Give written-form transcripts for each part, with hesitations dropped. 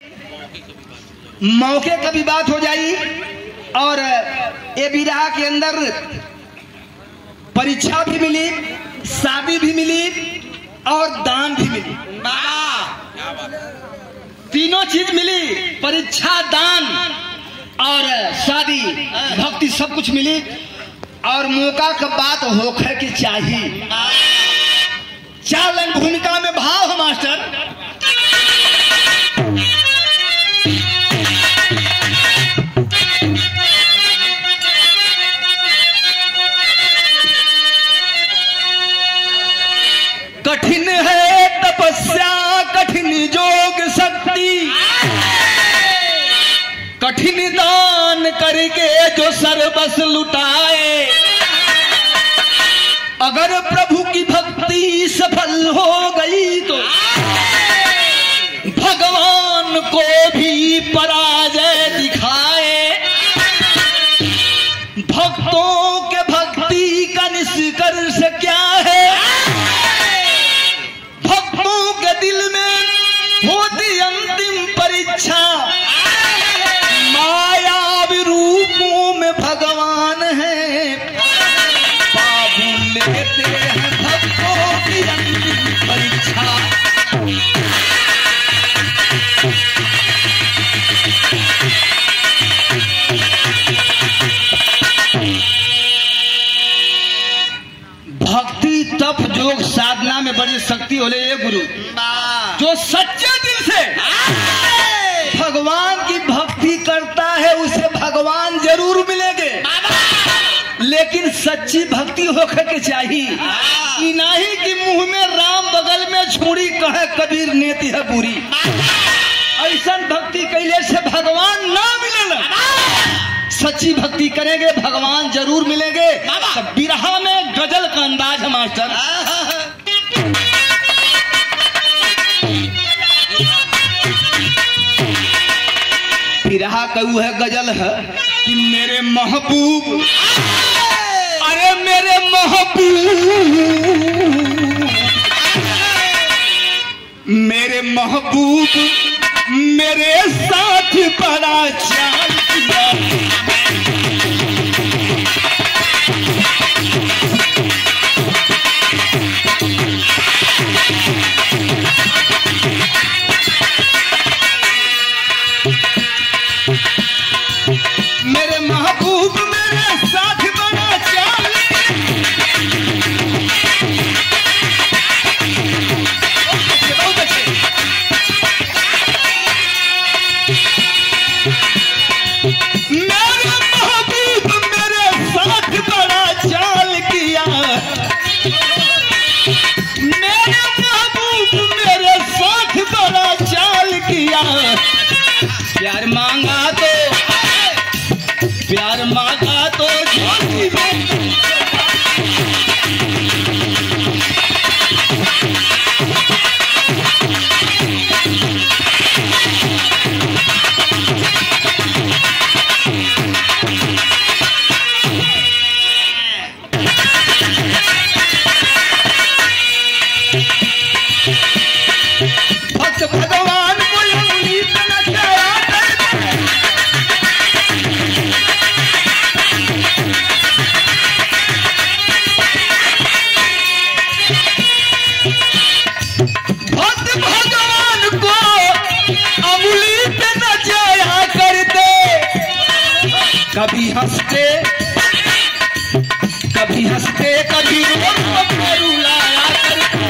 मौके का भी बात हो जाई और ये विवाह के अंदर परीक्षा भी मिली, शादी भी मिली और दान भी मिली। तीनों चीज मिली, परीक्षा, दान और शादी, भक्ति, सब कुछ मिली। और मौका का बात होकर के चाहिए। 4 लाइन भूमिका में भाव है मास्टर। कठिन है तपस्या, कठिन योग शक्ति, कठिन दान करके जो सर्वस्व लुटाए। अगर प्रभु की भक्ति सफल हो गई तो भगवान को भी पराजय दिखाए। भक्तों के भक्ति का निष्कर्ष क्या है? भक्तों के दिल में होती अंतिम परीक्षा। मायावी रूपों में भगवान है, बाबू लेते हैं भक्तों की अंतिम परीक्षा। भक्ति, तप, योग, साधना में बड़ी शक्ति होले ये गुरु। जो सच्चे दिल से भगवान की भक्ति करता है उसे भगवान जरूर मिलेंगे, लेकिन सच्ची भक्ति होकर के चाहिए। नहीं कि मुंह में राम बगल में छुरी कहे कबीर नेति है बुरी। ऐसा भक्ति कैले से भगवान ना मिलेगा। सच्ची भक्ति करेंगे भगवान जरूर मिलेंगे। तो बिरहा में गजल का अंदाज है मास्टर। बिरहा कहू है, गजल है कि मेरे महबूब, अरे मेरे महबूब, मेरे महबूब मेरे साथ बड़ा चाल किया। मेरे महबूब मेरे साथ बड़ा चाल, बहुत अच्छे। मेरे महबूब मेरे साथ बड़ा चाल किया। मेरे महबूब मेरे साथ बड़ा चाल किया। प्यार मांगा तो झोली में भक्त भगवान को उंगली पे नचाया करते। भक्त भगवान को उंगली पे नचाया करते। कभी हंसते कभी हंसते कभी रुलाया करते।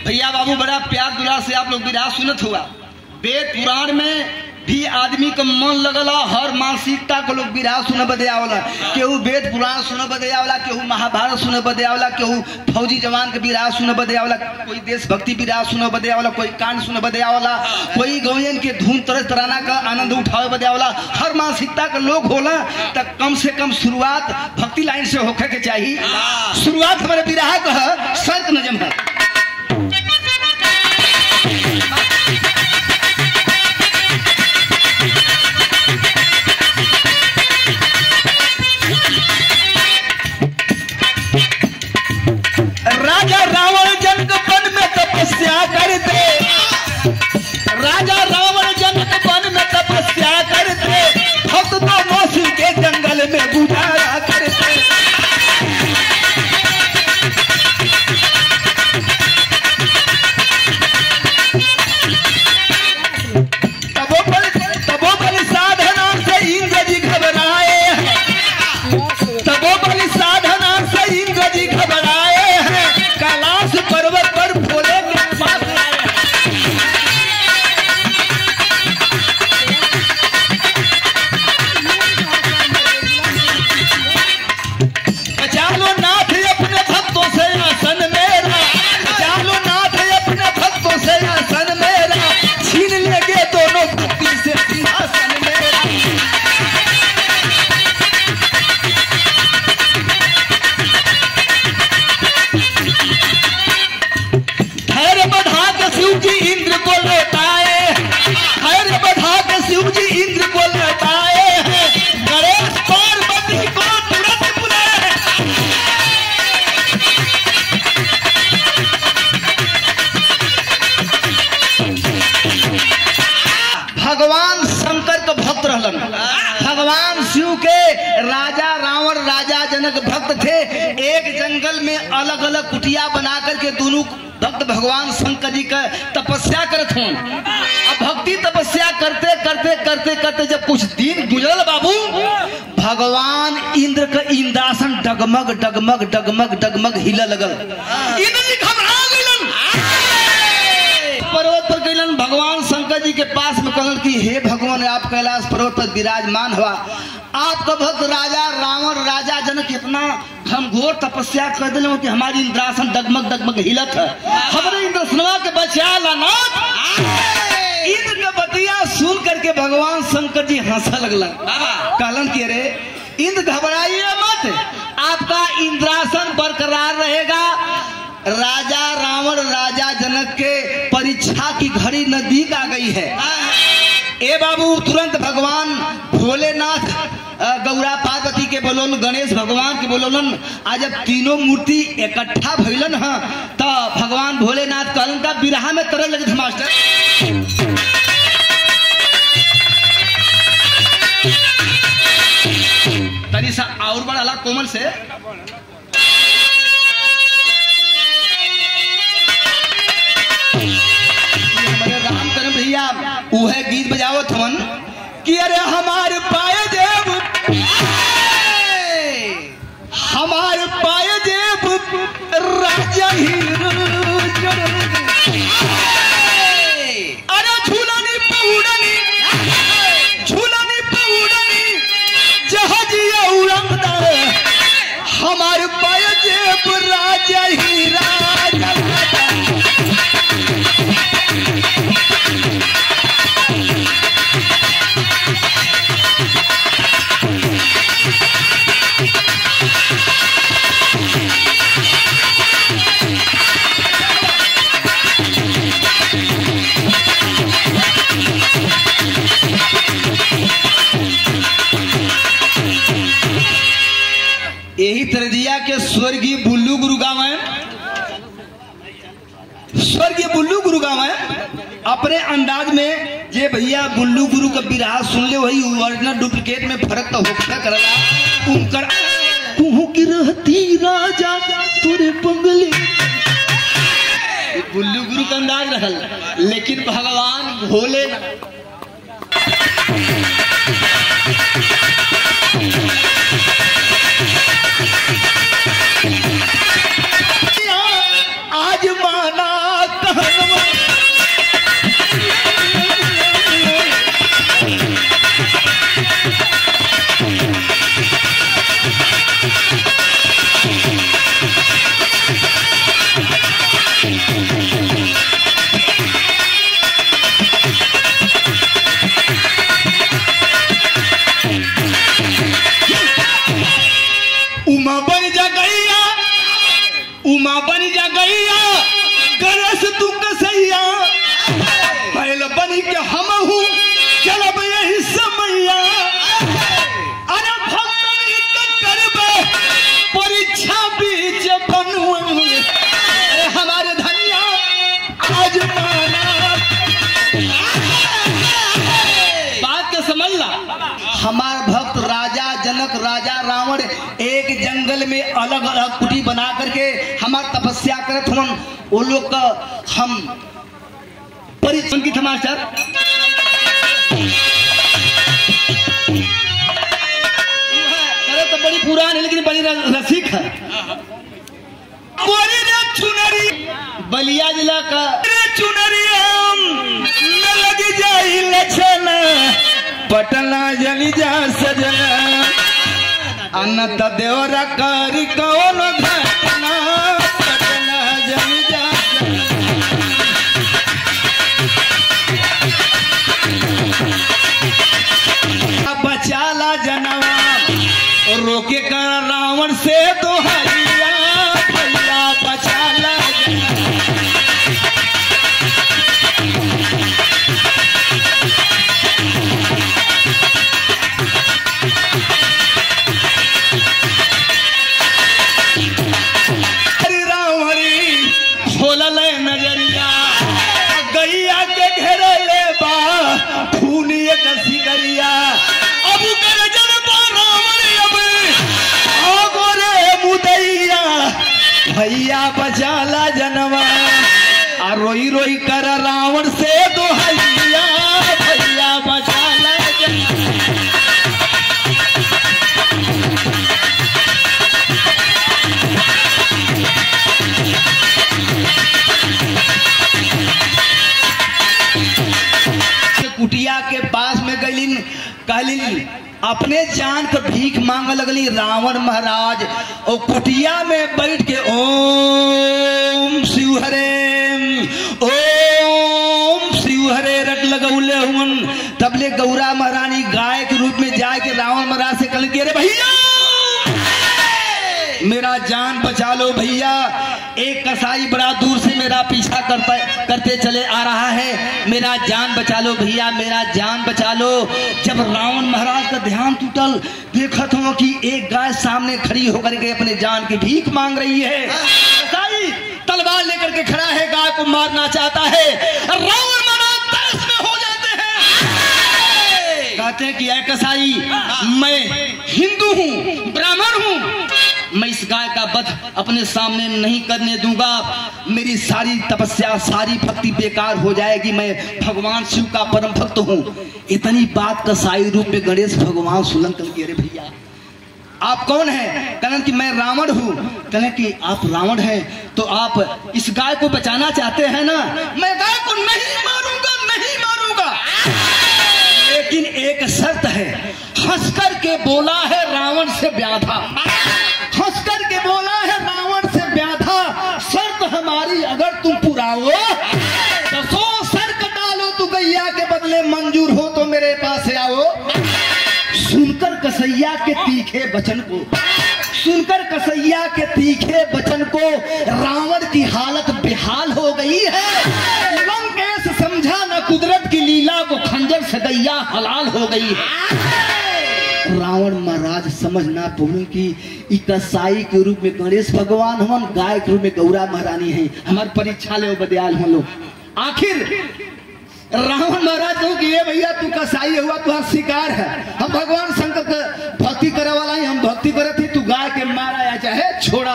भैया बाबू बड़ा प्यार दुलार से आप लोग विराज सुनत हुआ। वेद पुराण में भी आदमी का मन लगला, हर मानसिकता को लोग विराज सुने बदे आवला। केहू वेद पुराण सुने बदे आवला, केहू महाभारत सुने बदे आवला, केहू फौजी जवान के विराज सुने बदे आवला, कोई देशभक्ति विराज सुने बदे आवला, कोई कांड सुने बदे आवला, कोई गौयन के धूम तरह तराना का आनंद उठावे बदे आवला। हर मानसिकता का लोग होला। तब कम से कम शुरुआत भक्ति लाइन से होकर के चाहिए। शुरुआत हमारे विराह का है, शर्त नजम है। बताए हैं गणेश पार्वती को तुरंत बुलाए। भगवान शंकर के भक्त रहलन, भगवान शिव के राजा रावण राजा जनक भक्त थे। एक जंगल में अलग अलग कुटिया बना करके दोनों भक्त भगवान शंकर जी का तपस्या करत हों। अब भक्ति तपस्या करते करते करते करते जब कुछ दिन गुजरल बाबू, भगवान इंद्र का इंद्रासन डगमग डगमग डगमग डगमग हिले लगल। इंद्र जी घबरा गइलन, पर्वत पर गइलन, भगवान शंकर जी के पास में कहलन कि हे भगवान, आप कैलाश पर्वत पर विराजमान हुआ, आपका भक्त राजा रावण राजा जनक इतना घनघोर तपस्या कर दिले कि हमारी इंद्रासन डगमग डगमग हिलत है, हमारे इंद्रसनवा के बचा लाना। इंद्र का बतिया सुन करके भगवान शंकर जी हंसा लगला, कहलन कि अरे इंद्र घबराइए मत, आपका इंद्रासन बरकरार रहेगा। राजा रावण राजा जनक के परीक्षा की घड़ी नजदीक आ गई है। ए बाबू, तुरंत भगवान भोलेनाथ गौरा पार्वती के बोलोलन, गणेश भगवान के बोलोलन। आज जब तीनों मूर्ति इकट्ठा भइलन है तो भगवान भोलेनाथ कहलन का बिरहा में तरह लगे थे मास्टर। तनी सा और बड़ा कोमल से उहे गीत बजावत हवन कि अरे हमारे पाए देव, हमारे पाए देव राजा ही, अरे झूलनी पौड़नी, झूलनी पौड़नी जहाजिया उड़ंदा, हमारे पाए देव राजा ही राजा। यही तरह दिया के स्वर्गीय बुल्लू गुरु गाँव, स्वर्गीय बुल्लू गुरु गाँव अपने अंदाज में जे भैया बुल्लू गुरु का बिरहा सुन ले वही ओरिजिनल डुप्लीकेट में फर्क तो होता करला। उनकर कुहू की रहती राजा तोरे बंगले, बुल्लू गुरु का अंदाज रहल, लेकिन भगवान भोले आज माना कहनवा, उमा बन जा गैया, उमा बन जा गैया, गणेश तू कसैया, पहले बनी के हम हूँ चलब यही समैया। अरे भक्तनी के करबे परीक्षा बीच बनुआ, अरे हमारे धनिया आज माना। बात के समझ ला, हमारा भक्त राजा जनक राजा रावण एक जंगल में अलग अलग कुटी बना करके हमार तपस्या करत हन। वो लोग का हम परिचय की मास्टर तो बड़ी पुरानी लेकिन बड़ी रसिक है। चुनरी बलिया जिला का चुनरी लग जाई लछना, पटना जली जा सजना, अनत देवरा करी कौन घटना, पटना जली जा बचाला जनवा, रोके कर रावण से दोहरिया, भैया बचाला जनवा। रोई कर रावण से दोहैया भैया बचा ले कुटिया के पास में गईलिन कहलिन अपने जान को भीख मांग लगली रावण महाराज और कुटिया में बैठ के ओम शिव हरे रट लगौले हुन। तबले गौरा महारानी गाय के रूप में जाए के रावण महाराज से कल के अरे भैया मेरा जान बचा लो भैया। एक कसाई बड़ा दूर से मेरा पीछा करते चले आ रहा है, मेरा जान बचा लो भैया, मेरा जान बचा लो। जब रावण महाराज का ध्यान टूटल देखा था कि एक गाय सामने खड़ी होकर के अपने जान की भीख मांग रही है। कसाई तलवार लेकर के खड़ा है, गाय को मारना चाहता है। रावण महाराज तरस में हो जाते हैं, कहते हैं कि ऐ कसाई मैं हिंदू हूँ, ब्राह्मण हूँ, मैं इस गाय का वध अपने सामने नहीं करने दूंगा। मेरी सारी तपस्या सारी भक्ति बेकार हो जाएगी। मैं भगवान शिव का परम भक्त हूँ। इतनी बात कसाई रूप में गणेश भगवान सुनन कल के अरे भैया आप कौन हैं? कहने कि मैं रावण हूँ। कहने कि आप रावण हैं तो आप इस गाय को बचाना चाहते हैं ना? मैं गाय को नहीं मारूंगा, नहीं मारूंगा, लेकिन एक शर्त है। हंस कर के बोला है रावण से व्याधा, हंस कर के बोला है रावण से व्याधा। शर्त हमारी अगर तुम पुराओ तो 100 सर कटा लो, तू गैया के बदले मंजूर हो तो मेरे पास आओ। सुनकर कसैया के तीखे वचन को, सुनकर कसैया के तीखे वचन को रावण की हालत बेहाल हो गई है। लंकेश समझा न कुदरत की लीला को, खंजर से गैया हलाल हो गई है। रावण महाराज समझ ना पाऊं कि कसाई के रूप में गणेश भगवान हम, गाय के रूप में गौरा महारानी है। हमारी परीक्षा ले बदयाल हम लोग। आखिर रावण महाराज को कि भैया तू कसाई हुआ, तू शिकार है, हम भगवान शंकर का भक्ति करे वाला ही, हम भक्ति करे थी, तू गाय के मारा या चाहे छोड़ा।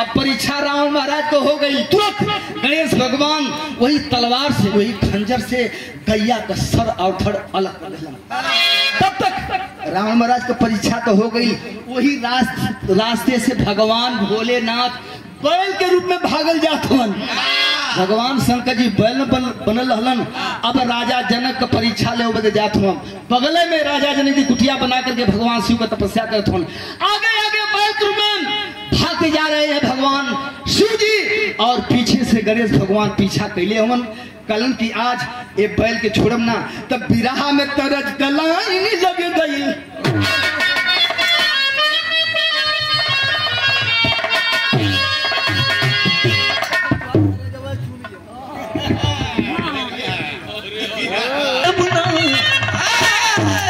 अब परीक्षा रावण महाराज को हो गई। तुरंत गणेश भगवान वही तलवार से, वही खंजर से गैया का सर और धड़ अलग कर दिया। तब तक रावण महाराज का परीक्षा तो हो गई। वही रास्ते से भगवान भोलेनाथ बैल के रूप में भागल जात हन। भगवान शंकर जी बैल बनल हलन। अब राजा जनक का परीक्षा ले बदे जात हन। बगले में राजा जनक की कुटिया बना करके भगवान शिव का तपस्या करते हन। आगे आगे बैल के रूप में भागते जा रहे हैं भगवान शिव जी, और पीछे से गणेश भगवान पीछा कैले हवन। कलन की आज ये बैल के छोड़म ना, तब बिरहा में तरज कलाइन लग गई।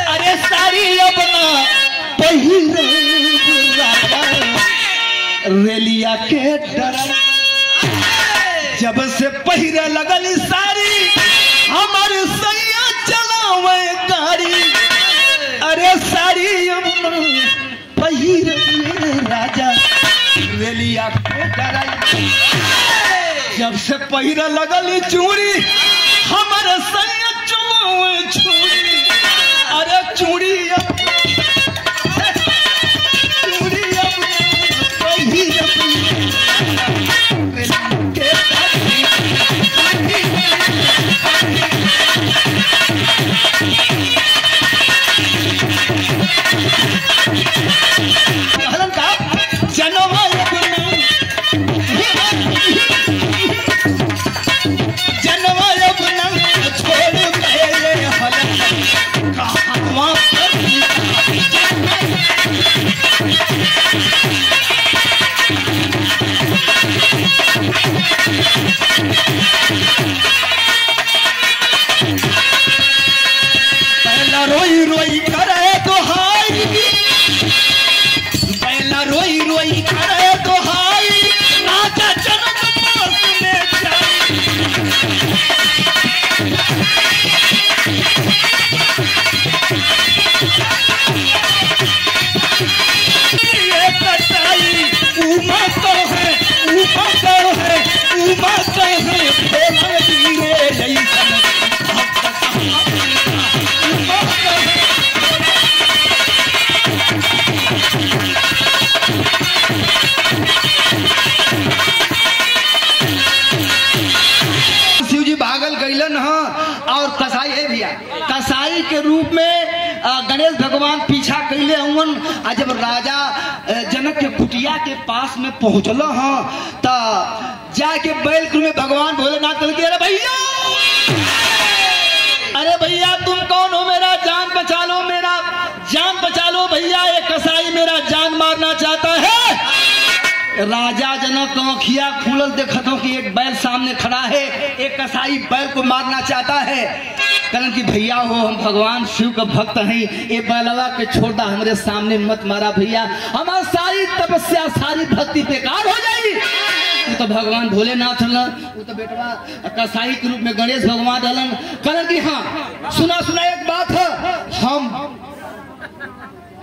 अरे सारी अपना रेलिया के डर जब से पहिरे लगल सारी हमारे सैया चलावे गाड़ी। अरे सारी अपना पहिरे राजा रेलिया के डर जब से पहिरे लगल चूड़ी हमारे सैया चलावे चूड़ी। अरे चूड़ी पहला रोई रोई करे तो हाय शिव जी भागल गईलन और कसाई है भैया, कसाई के रूप में गणेश भगवान पीछा कैले हुन। जब राजा जनक के कुटिया के पास में पहुंचल तो जाके बैल में भगवान भोलेनाथ कल के, अरे भैया तुम कौन हो, मेरा जान बचा लो, मेरा जान बचा लो भैया, ये कसाई मेरा जान मारना चाहता है। राजा जनक आँखिया खुलल देखत हो कि एक बैल सामने खड़ा है, एक कसाई बैल को मारना चाहता है। कहलन कि भैया हो हम भगवान शिव का भक्त हैं, ये बैलवा के छोड़ दा, हमारे सामने मत मारा भैया, हमारी सारी तपस्या सारी भक्ति बेकार हो जाएगी। वो तो भगवान भोलेनाथ हलन, वो तो बेटवा कसाई के रूप में गणेश भगवान हलन। कहलन कि हाँ सुना सुना एक बात है, हम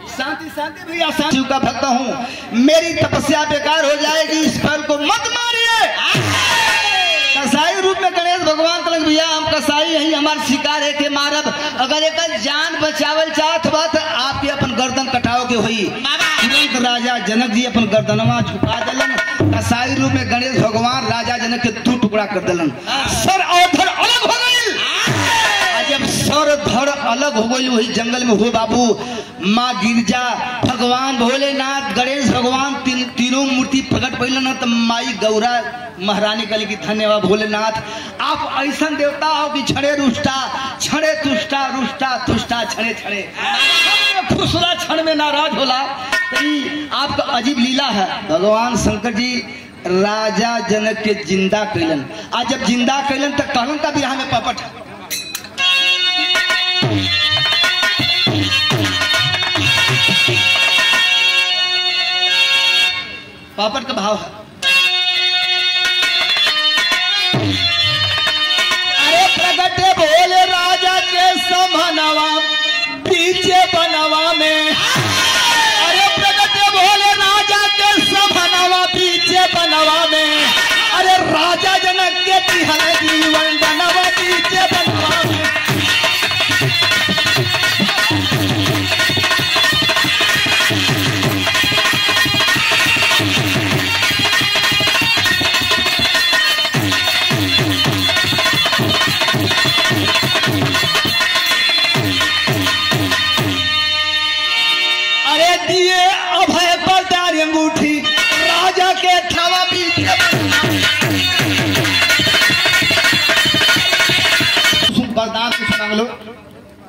शांति शांति भैया शिव का भक्त हूँ, मेरी तपस्या बेकार हो जाएगी, इस बैल को मत मारिए। कसाई रूप में गणेश भगवान कहलन भैया हम कसाई हैं, हमारा शिकार है के मारब, अगर एक जान बचावल चाहत बा तो आपके अपन गर्दन कटाओ के हुई। तुरंत राजा जनक जी अपन गर्दनवा झुका दिलन, कसाई रूप में गणेश भगवान राजा जनक के 2 टुकड़ा कर दिलन, सर और धड़ अलग हो गई। जब सर धड़ अलग हो गई वही जंगल में हुए बाबू, माँ गिरजा भगवान भोलेनाथ गणेश भगवान तीनों मूर्ति प्रकट पहले तो माई गौरा महारानी कली की धन्यवाद भोलेनाथ, आप ऐसा देवता हो कि छड़े रुष्टा छड़े तुष्टा रुष्टा तुष्टा छड़े छड़े खुशला क्षण में नाराज होला। आपका अजीब लीला है, भगवान शंकर जी राजा जनक के जिंदा कैलन, आज जब जिंदा कैलन तो कहलन का बिरहा में पपट पापड़ का भाव है, अरे प्रगटे भोले राजा के समनवा पीछे बनवा में, अरे प्रगटे भोले राजा के समनवा पीछे बनवा में, अरे राजा जनक के तिहरे जीवन बनवा पीछे बनवा में।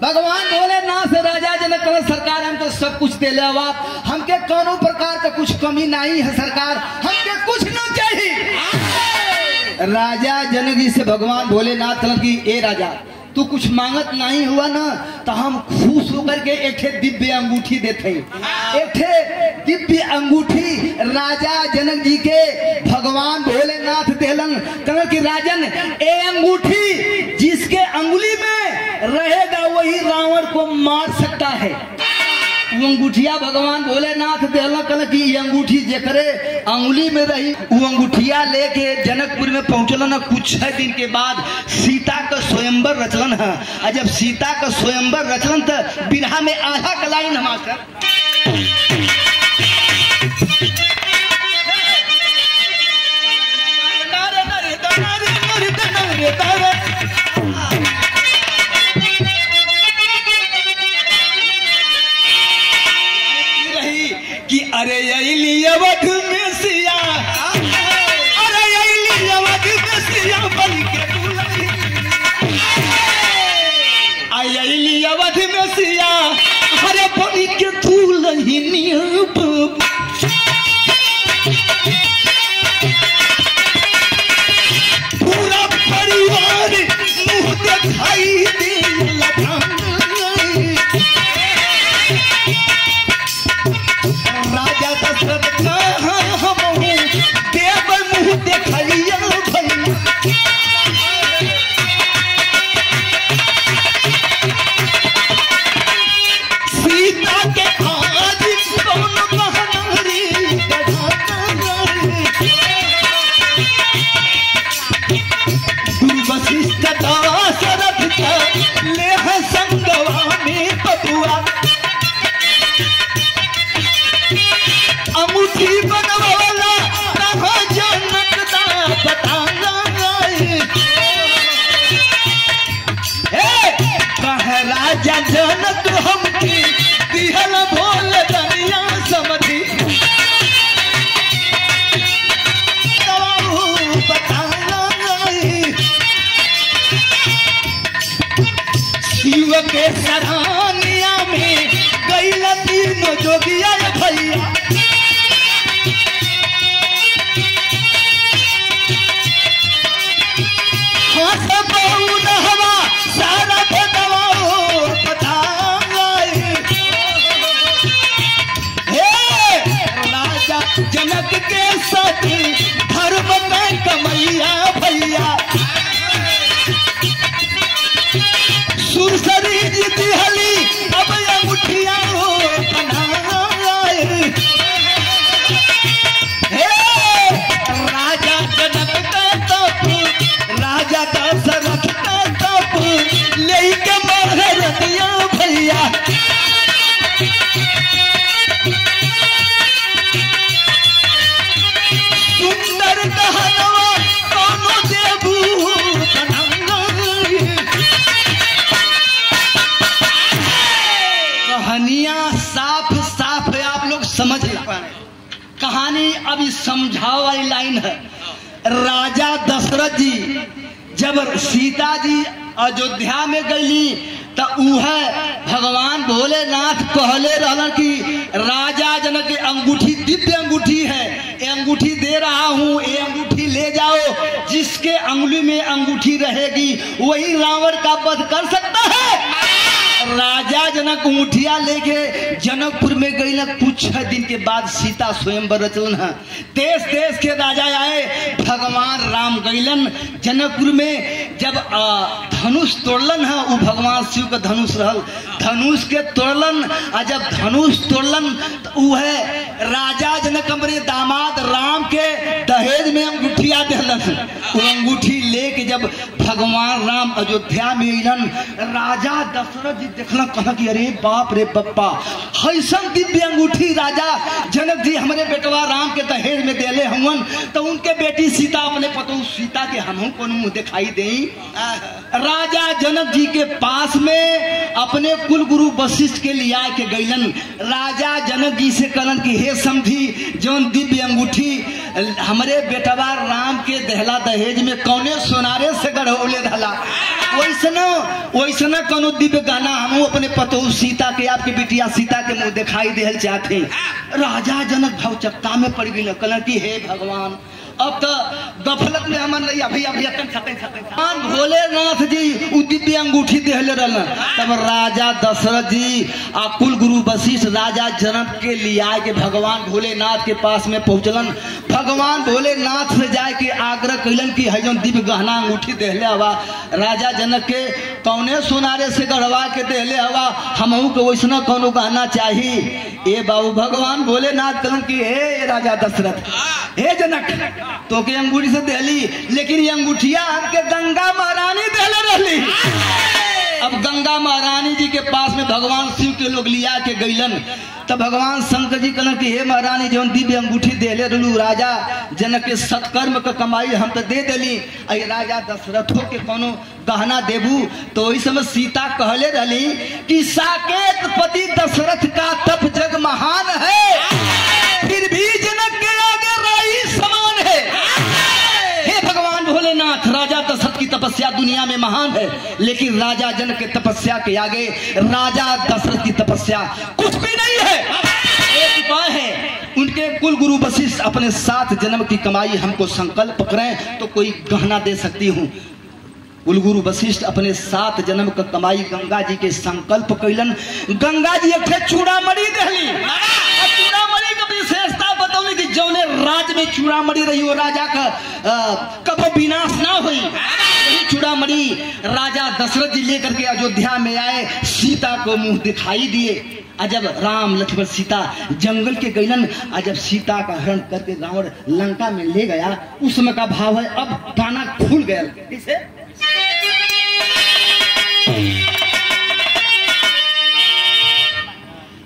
भगवान भोलेनाथ से राजा जनक कहा सरकार हम तो सब कुछ दे ले, आप हमके कोनो प्रकार का कुछ कमी नहीं है सरकार, हमके कुछ न चाहिए। राजा जनक जी से भगवान भोलेनाथ कहा कि ए राजा तू कुछ मांगत नहीं हुआ ना तो हम खुश होकर के एक दिव्य अंगूठी देते, एक दिव्य अंगूठी राजा जनक जी के भगवान भोलेनाथ देलन। कहा कि राजन ए अंगूठी जिसके अंगुली में रहेगा वही रावण को मार सकता है। वो अंगूठिया भगवान भोलेनाथ देला कल की ये अंगूठी जेकरे अंगुली में रही, वो अंगूठिया लेके जनकपुर में पहुंचलन है। कुछ 6 दिन के बाद सीता का स्वयंवर रचलन है, और जब सीता का स्वयंवर रचलन तो बिरहा में आधा कलाइन हमारा कि अरे यही अवध में सिया, अरे यही अवध में सिया बन के यही अवध में सिया, अरे बन के दुल्हनी पूरा परिवार मुँह दिखाई दे लगा। राजा दशरथ हम देव मुँह देखलिया भैया, सीता के आज कौन महनारी गुरु वशिष्ठ दशरथ ले संगवा में बबुआ। के सरानिया में गईल तीनों जोगिया भैया। हाँ सब हवा सारा भगवाओ पठाए। राजा जनक के साथ धर्म में कमैया भैया। सुरसरी जीती हली अब अंगूठिया बनाए। राजा जनक का तप राजा का सरथ का तप लेके मोहे रतिया भैया। सुंदर कहनवा कोनो देबू कहानियां साफ साफ है, आप लोग समझ नहीं पा रहे। कहानी अभी समझाओ वाली लाइन है। राजा दशरथ जी जब सीता जी अयोध्या में गईली तो भगवान भोलेनाथ कहले रहलन कि राजा जनक की अंगूठी दिव्य अंगूठी है, ये अंगूठी दे रहा हूँ, ये अंगूठी ले जाओ, जिसके अंगुली में अंगूठी रहेगी वही रावण का वध कर सकता है। राजा जनक अंगूठिया लेके जनकपुर में गई ना, कुछ दिन के बाद सीता स्वयंवर रचलन है। देश देश के राजा आए, भगवान राम गईलन जनकपुर में। जब धनुष तोड़लन है, वो भगवान शिव का धनुष रहल, धनुष के तोड़लन। और जब धनुष तोड़लन तो वो है राजा जनक अपने दामाद राम के दहेज में अंगूठिया दिलन। वो अंगूठी लेके जब भगवान राम अयोध्या में अलन, राजा दशरथ जी देखला, कहा कि अरे बाप रे बप्पा, ऐसन दिव्य अंगूठी राजा जनक जी हमारे बेटवा राम के दहेज में देले हवन, तो उनके बेटी सीता अपने पतो सीता के हमहू को मुंह दिखाई दे। राजा जनक जी के पास में अपने कुल गुरु वशिष्ठ के लिया के गईलन। राजा जनक जी से कहलन कि हे समझी, जौन दिव्य अंगूठी हमारे बेटवा राम के दहला दहेज में कौने सोनारे से गढ़ौले धला, वैसना कोनो दिव्य गाना हम अपने पतो सीता के, आपकी बिटिया सीता के मुंह दिखाई दे चाहते। राजा जनक भवचक्का में पड़ गई, कहलन कि हे भगवान, अब तो गफलत में हमन रही, अभी भगवान भोलेनाथ जी दिव्य अंगूठी देहले रहलन। तब राजा दशरथ जी आ कुल गुरु वशिष्ठ राजा जनक के लिया के भगवान भोलेनाथ के पास में पहुंचलन। भगवान भोलेनाथ से जाए के आग्रह कैलन कि है जो दिव्य गहना अंगूठी देहले हवा राजा जनक के, कौने सोनारे से गढ़वा के देहले हवा, हमहू के वैसना कौनो गहना चाहिए। ए बाबू भगवान भोलेनाथ कहलन कि हे राजा दशरथ, हे जनक, तो के अंगूठी से देली, लेकिन ये अंगूठिया हमके गंगा महारानी देले रहली। अब गंगा महारानी जी के पास में भगवान शिव के लोग लिया के गईलन। तब भगवान शंकर जी कहलन कि हे महारानी, जो दिव्य अंगूठी देले रहलू राजा जनक के सत्कर्म का कमाई हम तो दे देली, अरे राजा दशरथों के कोनो गहना देबू। तो वही समय सीता कहले रहली कि साकेत पति दशरथ का तप जग महान है, फिर भी जनक के आगे राही समान है। हे भगवान भोलेनाथ, राजा दशरथ की तपस्या दुनिया में महान है, लेकिन राजा जनक के तपस्या के आगे राजा दशरथ की तपस्या कुछ भी नहीं है। एक उपाय है, उनके कुल गुरु वशिष्ठ अपने 7 जन्म की कमाई हमको संकल्प करें तो कोई गहना दे सकती हूँ। कुल गुरु वशिष्ठ अपने 7 जन्म का कमाई गंगा जी के संकल्प कैलन। गंगा जी एक चूड़ामणि देहली, चूड़ामणि का विशेषता बतौली कि जौने राज में चूड़ामणि रही वो राजा का कभी विनाश ना हुई। चूड़ामणि राजा दशरथ जी लेकर के अयोध्या में आए, सीता को मुंह दिखाई दिए। जब राम लक्ष्मण सीता जंगल के गईलन, जब सीता का हरण करके रावण लंका में ले गया, उस समय का भाव है अब गाना खुल गया। इसे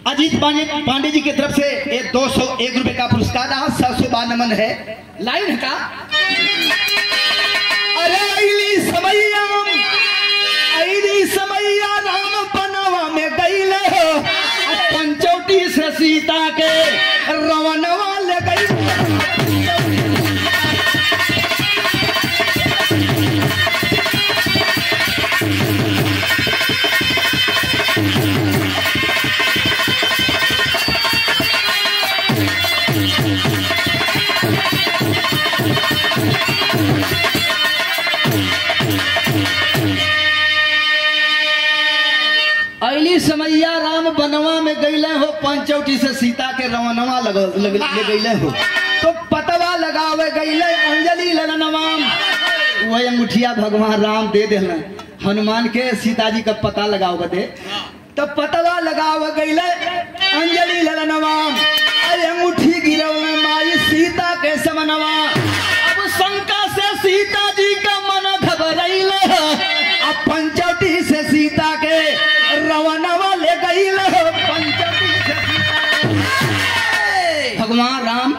अजीत पांडे जी की तरफ से एक 201 रुपए का पुरस्कार रहा, 700 बार नमन है। लाइन का अरे समैया राम बनवा में गईले हो, पंचौटी से सीता के रवनवा ले गई। पंचवटी से सीता के रवनवा ले गईले हो, तो पतवा लगावे गईले अंजलि लगनवा। वही अंगूठिया भगवान राम दे देना हनुमान के सीता जी का पता लगाओ बदे, तो पतवा लगाव गईले अंजलि लगनवा। अरे अंगूठी गिरव में माई सीता के समनवा। अब शंका से सीता जी का मन घबराइले, अब पंचवटी से सीता के रवनवा ले गईले। पंचवटी से सीता भगवान राम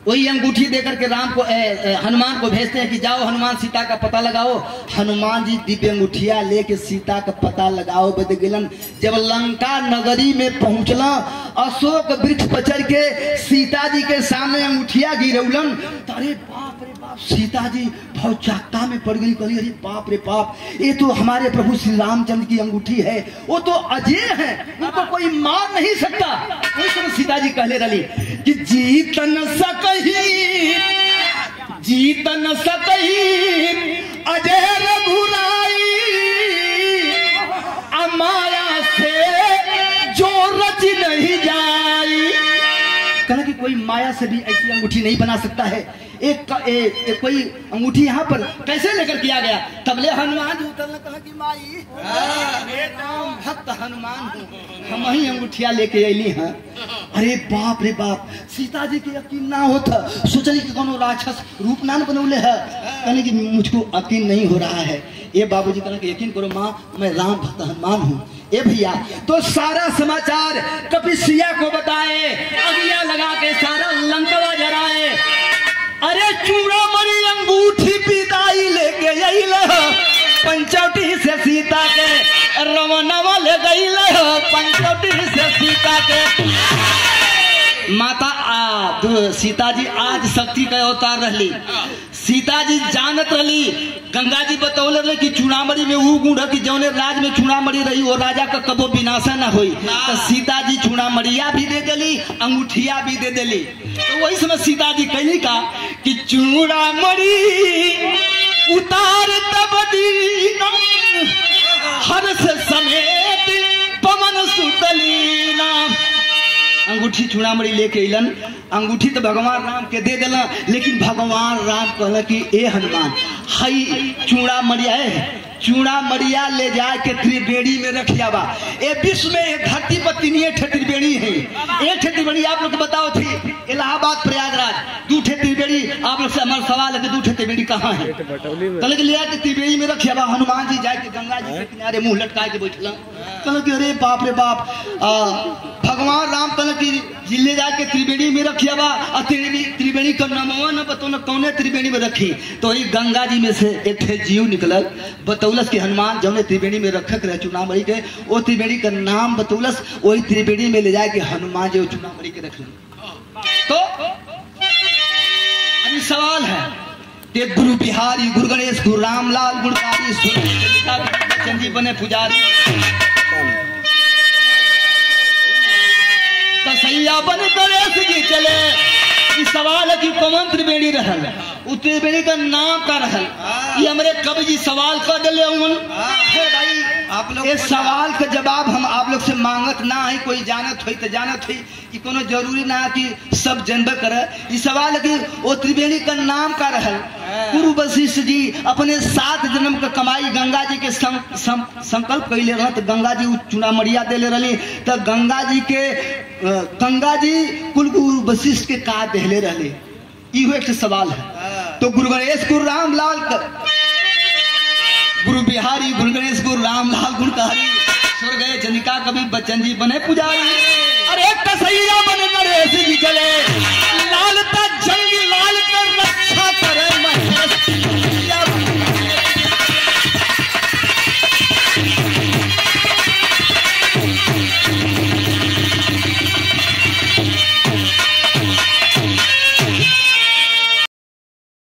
वही अंगूठी देकर के राम को हनुमान को भेजते हैं कि जाओ हनुमान सीता का पता लगाओ। हनुमान जी दिव्य अंगूठिया लेके सीता का पता लगाओ बद गिलन। जब लंका नगरी में पहुंचला, अशोक वृक्ष पर चढ़ के सीता जी के सामने अंगूठिया गिरौलन। अरे बाप रे बाप, सीता जी भौचाकता में पड़ गई। कहली अरे बाप रे बाप, ये तो हमारे प्रभु श्री रामचंद्र की अंगूठी है, वो तो अजय है, उनको कोई मार नहीं सकता। उस समय सीता जी कहले रही कि जीत न सकही अजय रघुराई, अमाया से जो रच नहीं जाई। कहना कि कोई माया से भी ऐसी अंगूठी नहीं बना सकता है। एक कोई अंगूठी यहाँ पर कैसे लेकर किया गया। तबले हनुमान जी उतरने कहा कि माई राम भक्त हनुमान हूँ, हम ही अंगूठिया लेके अली हैं। अरे बाप रे बाप, सीता जी के यकीन ना होता, सोचली कि कोनो राक्षस रूप ना बनौले है। कहने कि मुझको यकीन नहीं हो रहा है। ये बाबूजी कहने कि यकीन करो माँ, मैं राम भक्त हनुमान हूँ। ए भैया, तो सारा समाचार कपिसिया को बताए, अगिया लगा के सारा लंकवा जराए। अरे चूड़ामणि अंगूठी पिताई लेके अइले, पंचवटी से सीता के रवनवा ले गईले। पंचवटी से सीता के माता सीता जी आज शक्ति का अवतार रही। सीता जी जानत रही, गंगा जी बतौले रहे कि चूड़ामणि में वो गुण है कि जौने राज में चूड़ामणि रही वो राजा का कबो विनाशा न हुई। तो सीता जी चूड़ामणिया भी दे देली, अंगूठिया भी दे देली। तो वही समय सीता जी कहली का कि चूड़ामणि उतार तब दीना, हर्ष समेत पवन सुतलीना। अंगूठी चूड़ामणि लेके अलन। अंगूठी तो भगवान राम के दे देला, लेकिन भगवान राम कहला कि ए हनुमान, हई चूड़ामणिया है, चूड़ामणिया ले जाए के त्रिवेणी में रखिया बा। ए विश्व में धरती पर तीन त्रिवेणी है। एक त्रिवेणी आप लोग बताओ थी इलाहाबाद प्रयागराज, दूठे त्रिवेणी आप लोग से हमारा सवाल है कि दूठे त्रिवेणी कहाँ है। कहले कि ले जाके त्रिवेणी में रखिया बा। हनुमान जी जाके गंगा जी के किनारे मुंह लटका के बैठला। कहले कि अरे बाप रे बाप, भगवान राम कहले कि ले जाके त्रिवेणी में रखिया बा। त्रिवेणी का नामवा न बतो न कौने त्रिवेणी में रखी। तो वही गंगा जी में से एक जीव निकलल, बतौलस कि हनुमान जौने त्रिवेणी में रखक रहे चूड़ामणि के, वो त्रिवेणी का नाम बतौलस। वही त्रिवेणी में ले जाए के हनुमान जी चूड़ामणि के रख। तो अभी सवाल है कि गुरु बिहारी, गुरु गणेश, गुरु रामलाल गुणकारी, चंदी बने पुजारी, कसैया बन गणेश जी चले। इस सवाल है कि कौन त्रिवेणी रहल, उस त्रिवेणी का नाम का रहल। ये हमारे कवि जी सवाल कर दिले भाई। आप लोग इस सवाल का जवाब हम आप लोग से मांगत ना है। कोई जानत हुई तो जानत हुई, कि कोनो जरूरी ना है कि सब जानबे करे। ये सवाल है कि वो त्रिवेणी का नाम का रहल। गुरु वशिष्ठ जी अपने 7 जन्म का कमाई गंगा जी के संकल्प कैले रह, तो गंगा जी चूड़ामणिया देले रही। तो गंगा जी कुल गुरु वशिष्ठ के का देले रहले, इहो एक सवाल है। तो गुरु गणेश, गुरु रामलाल, गुरु बिहारी, गुरु गणेश, गुरु रामलाल गुणकारी, स्वर्ग गए जनिका कवि बच्चन जी बने पुजारी। अरे